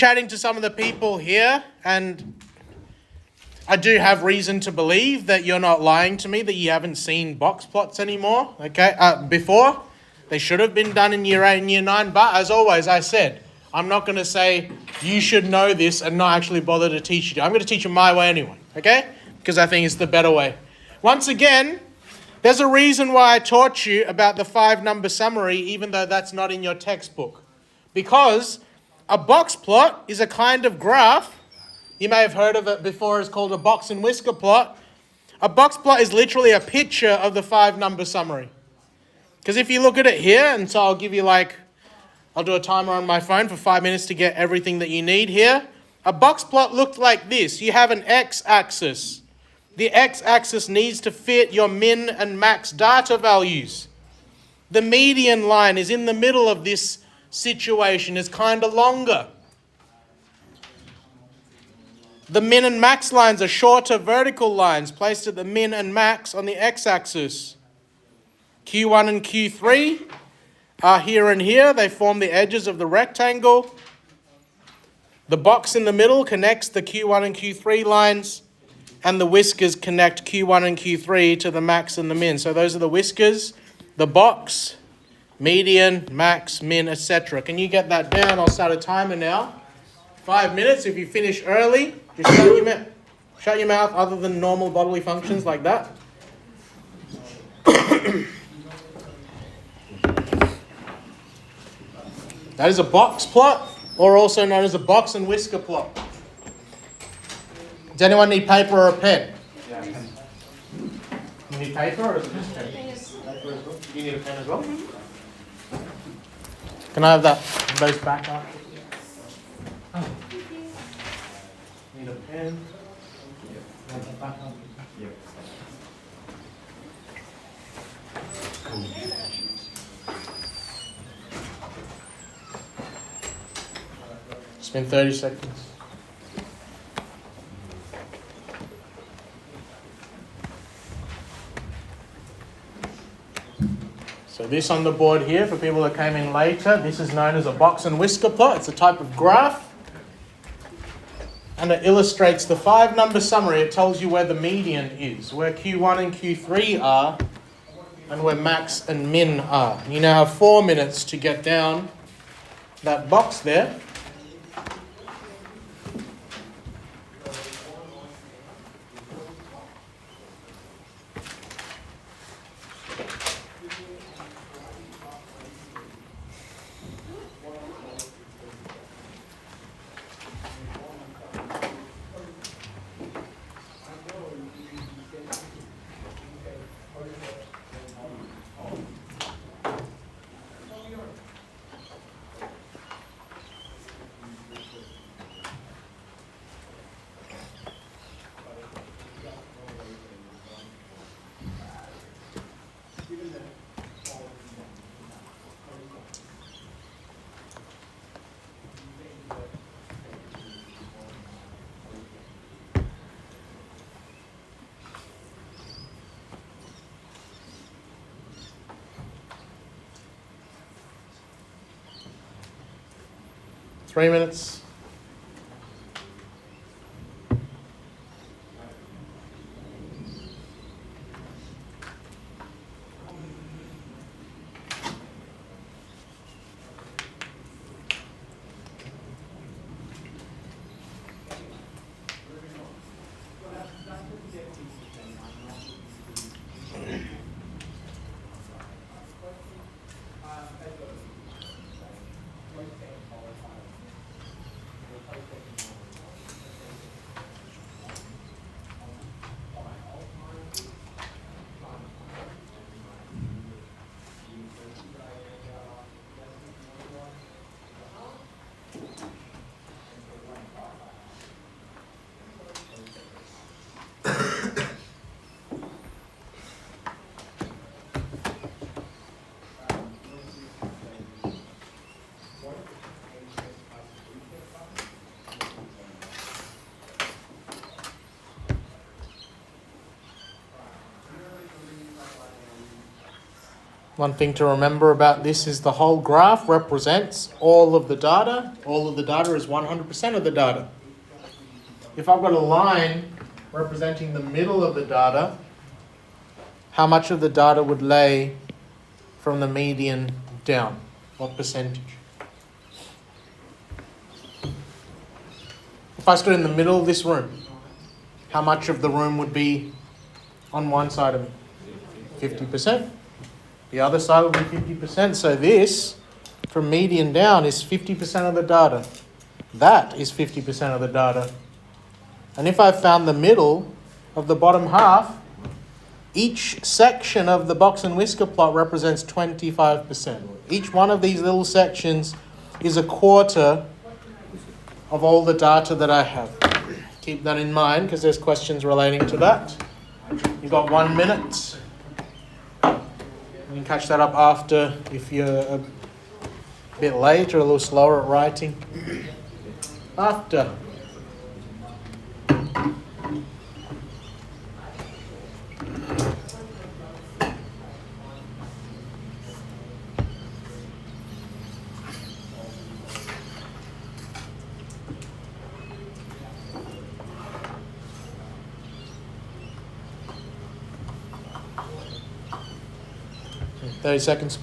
chatting to some of the people here, and I do have reason to believe that you're not lying to me, that you haven't seen box plots anymore, okay? Before. They should have been done in year 8 and year 9, but as always, I said, I'm not going to say you should know this and not actually bother to teach you. I'm going to teach you my way anyway, okay? Because I think it's the better way. Once again, there's a reason why I taught you about the 5-number summary, even though that's not in your textbook. Because a box plot is a kind of graph. You may have heard of it before. It's called a box and whisker plot. A box plot is literally a picture of the 5-number summary. Because if you look at it here, and so I'll give you I'll do a timer on my phone for 5 minutes to get everything that you need here. A box plot looked like this. You have an x-axis. The x-axis needs to fit your min and max data values. The median line is in the middle of this situation, is kind of longer. The min and max lines are shorter vertical lines placed at the min and max on the x-axis. Q1 and Q3 are here and here. They form the edges of the rectangle. The box in the middle connects the Q1 and Q3 lines, and the whiskers connect Q1 and Q3 to the max and the min. So those are the whiskers, the box, median, max, min, etc. Can you get that down? I'll start a timer now. 5 minutes. If you finish early, just shut your mouth other than normal bodily functions like that. That is a box plot, or also known as a box and whisker plot. Does anyone need paper or a pen? Yeah, pen. You need paper or is it just pen? Paper as well. You need a pen as well? Can I have those back up? Oh. Need a pen? Yeah. It's been 30 seconds. So this on the board here, for people that came in later, this is known as a box and whisker plot. It's a type of graph. And it illustrates the 5-number summary. It tells you where the median is, where Q1 and Q3 are, and where max and min are. You now have 4 minutes to get down that box there. Three minutes. One thing to remember about this is the whole graph represents all of the data. All of the data is 100% of the data. If I've got a line representing the middle of the data, how much of the data would lay from the median down? What percentage? If I stood in the middle of this room, how much of the room would be on one side of me? 50%. The other side would be 50%. So this, from median down, is 50% of the data. That is 50% of the data. And if I found the middle of the bottom half, each section of the box and whisker plot represents 25%. Each one of these little sections is a quarter of all the data that I have. Keep that in mind because there's questions relating to that. You've got 1 minute. You can catch that up after if you're a bit late or a little slower at writing. After. 30 seconds.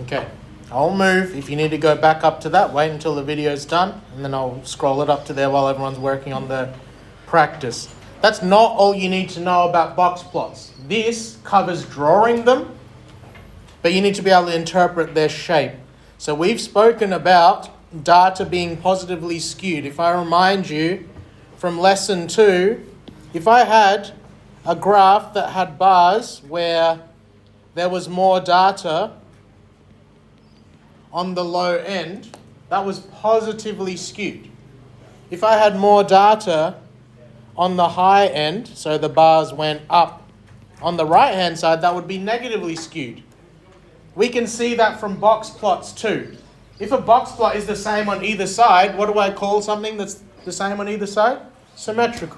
Okay, I'll move. If you need to go back up to that, wait until the video's done, and then I'll scroll it up to there while everyone's working on the practice. That's not all you need to know about box plots. This covers drawing them, but you need to be able to interpret their shape. So we've spoken about data being positively skewed. If I remind you from lesson 2, if I had a graph that had bars where there was more data on the low end, that was positively skewed. If I had more data on the high end, so the bars went up on the right hand side, that would be negatively skewed. We can see that from box plots too. If a box plot is the same on either side, what do I call something that's the same on either side? Symmetrical.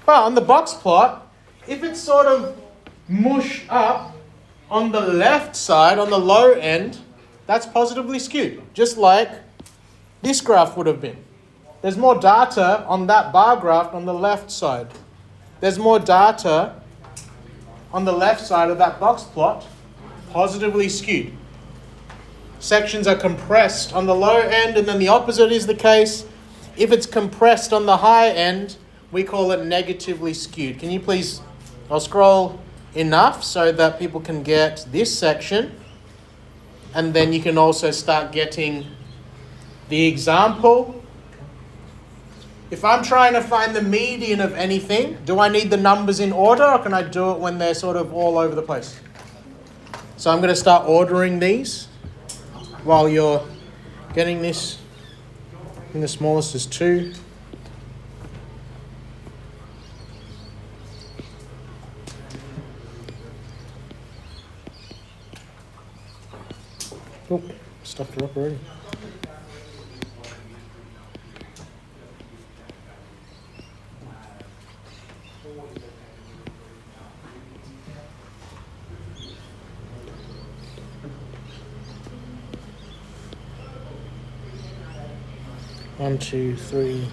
But on the box plot, if it's sort of mushed up on the left side, on the low end, that's positively skewed, just like this graph would have been. There's more data on that bar graph on the left side. There's more data on the left side of that box plot, positively skewed. Sections are compressed on the low end, and then the opposite is the case. If it's compressed on the high end, we call it negatively skewed. Can you please, I'll scroll enough so that people can get this section, and then you can also start getting the example. If I'm trying to find the median of anything, do I need the numbers in order, or can I do it when they're sort of all over the place? So I'm going to start ordering these while you're getting this. I think the smallest is 2. Oh, stuffed her up already. One, two, three.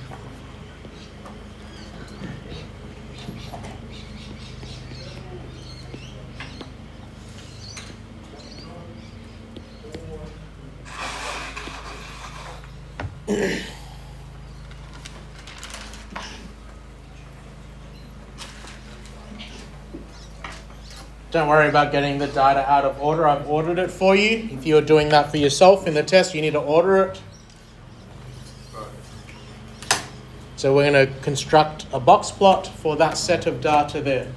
Don't worry about getting the data out of order. I've ordered it for you. If you're doing that for yourself in the test, you need to order it. So we're going to construct a box plot for that set of data there.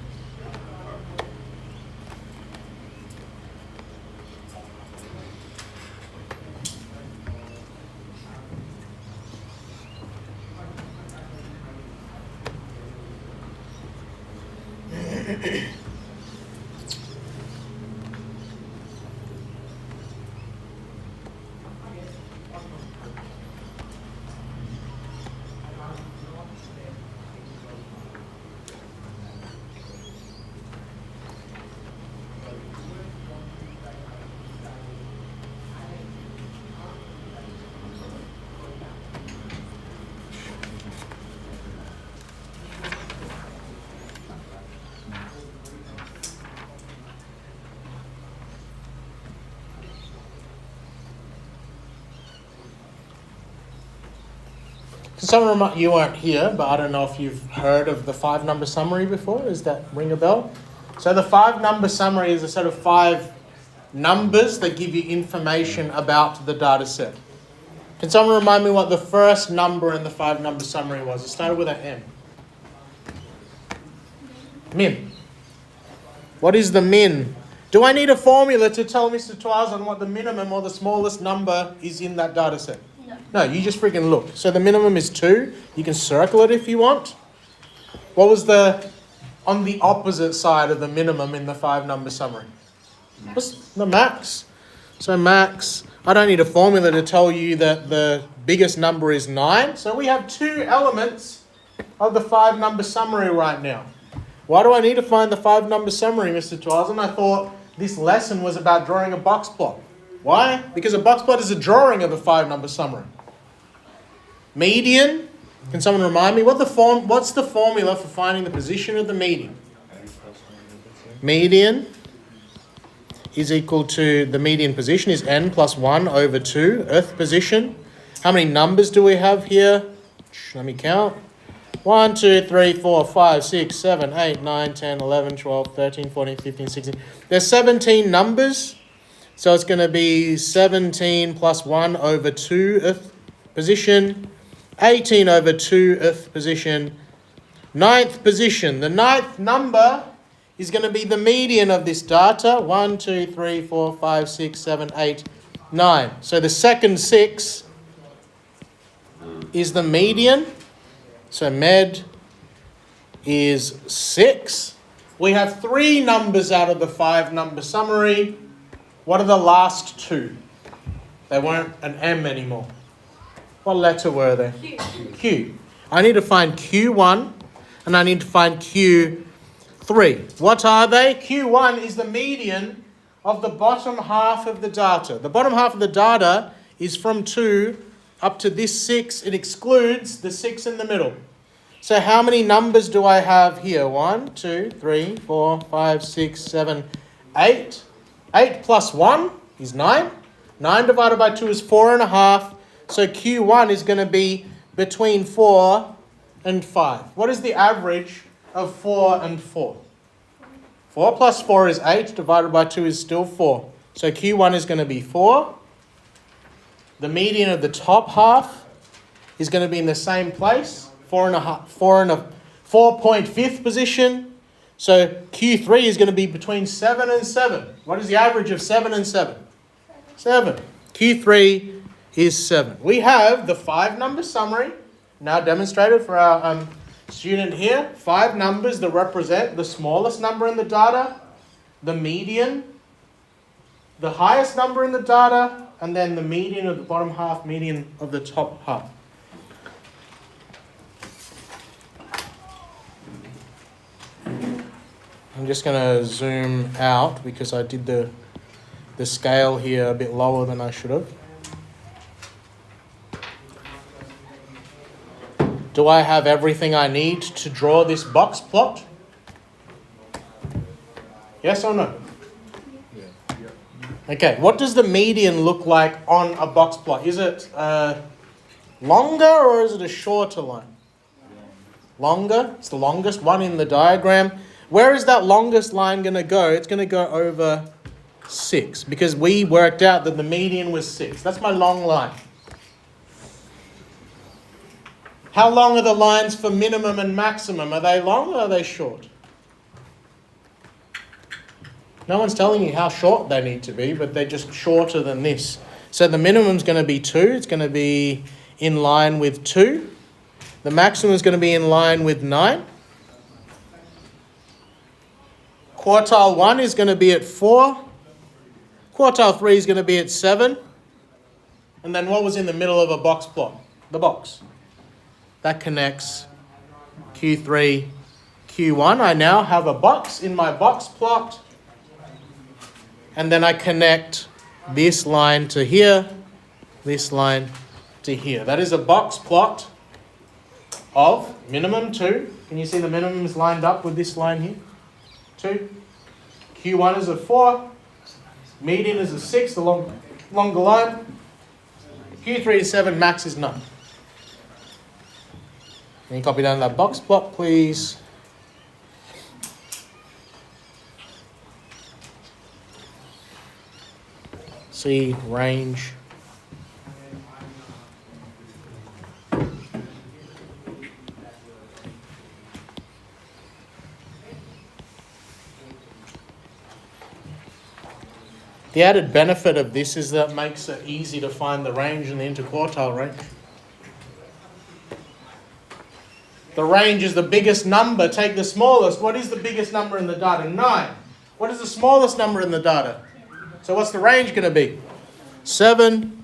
You weren't here, but I don't know if you've heard of the 5-number summary before. Does that ring a bell? So the 5-number summary is a set of 5 numbers that give you information about the data set. Can someone remind me what the first number in the 5-number summary was? It started with an M. Min. What is the min? Do I need a formula to tell Mr. Twazan what the minimum or the smallest number is in that data set? No, you just freaking look. So the minimum is 2. You can circle it if you want. What was on the opposite side of the minimum in the 5-number summary? What's the max? So max, I don't need a formula to tell you that the biggest number is 9. So we have 2 elements of the 5-number summary right now. Why do I need to find the 5-number summary, Mr. Twazan? I thought this lesson was about drawing a box plot. Why? Because a box plot is a drawing of a 5-number summary. Median. Can someone remind me? What's the formula for finding the position of the median? Median is equal to the median position is n plus 1 over 2, th position. How many numbers do we have here? Let me count. 1, 2, 3, 4, 5, 6, 7, 8, 9, 10, 11, 12, 13, 14, 15, 16. There's 17 numbers. So it's going to be 17 plus 1 over 2th position, 18 over 2th position, 9th position. The 9th number is going to be the median of this data. 1, 2, 3, 4, 5, 6, 7, 8, 9. So the second 6 is the median. So med is 6. We have 3 numbers out of the 5-number summary. What are the last 2? They weren't an M anymore. What letter were they? Q. Q. I need to find Q1 and I need to find Q3. What are they? Q1 is the median of the bottom half of the data. The bottom half of the data is from 2 up to this 6. It excludes the 6 in the middle. So how many numbers do I have here? 1, 2, 3, 4, 5, 6, 7, 8. 8 plus 1 is 9. 9 divided by 2 is 4.5. So Q1 is going to be between 4 and 5. What is the average of 4 and 4? 4 plus 4 is 8. Divided by 2 is still 4. So Q1 is going to be 4. The median of the top half is going to be in the same place. 4.5th position. So Q3 is going to be between 7 and 7. What is the average of 7 and 7? 7. Q3 is 7. We have the 5-number summary now demonstrated for our student here. 5 numbers that represent the smallest number in the data, the median, the highest number in the data, and then the median of the bottom half, median of the top half. I'm just going to zoom out because I did the scale here a bit lower than I should have. Do I have everything I need to draw this box plot? Yes or no? Okay, what does the median look like on a box plot? Is it longer or is it a shorter line? Longer. It's the longest one in the diagram. Where is that longest line going to go? It's going to go over 6 because we worked out that the median was 6. That's my long line. How long are the lines for minimum and maximum? Are they long or are they short? No one's telling you how short they need to be, but they're just shorter than this. So the minimum is going to be 2. It's going to be in line with 2. The maximum is going to be in line with 9. Quartile 1 is going to be at 4. Quartile 3 is going to be at 7. And then what was in the middle of a box plot? The box. That connects Q3, Q1. I now have a box in my box plot. And then I connect this line to here, this line to here. That is a box plot of minimum 2. Can you see the minimum is lined up with this line here? 2. Q1 is a 4. Median is a 6, the longer line. Q3 is 7, max is none. Can you copy down that box plot, please? See range. The added benefit of this is that it makes it easy to find the range and the interquartile range. The range is the biggest number. Take the smallest. What is the biggest number in the data? 9. What is the smallest number in the data? So what's the range going to be? 7.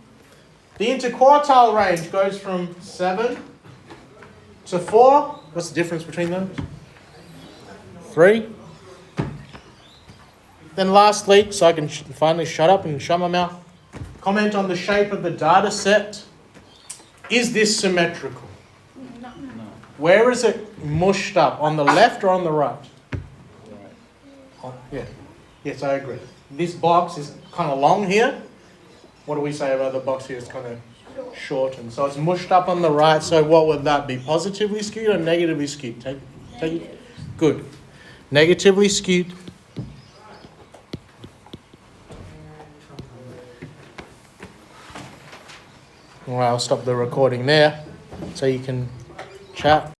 The interquartile range goes from 7 to 4. What's the difference between those? 3. Then lastly, so I can finally shut up and shut my mouth, comment on the shape of the data set. Is this symmetrical? No. Where is it mushed up? On the left or on the right? Oh, yeah. Yes, I agree. This box is kind of long here. What do we say about the box here? It's kind of shortened. So it's mushed up on the right. So what would that be? Positively skewed or negatively skewed? Take it. Good. Negatively skewed. All right, I'll stop the recording there so you can chat.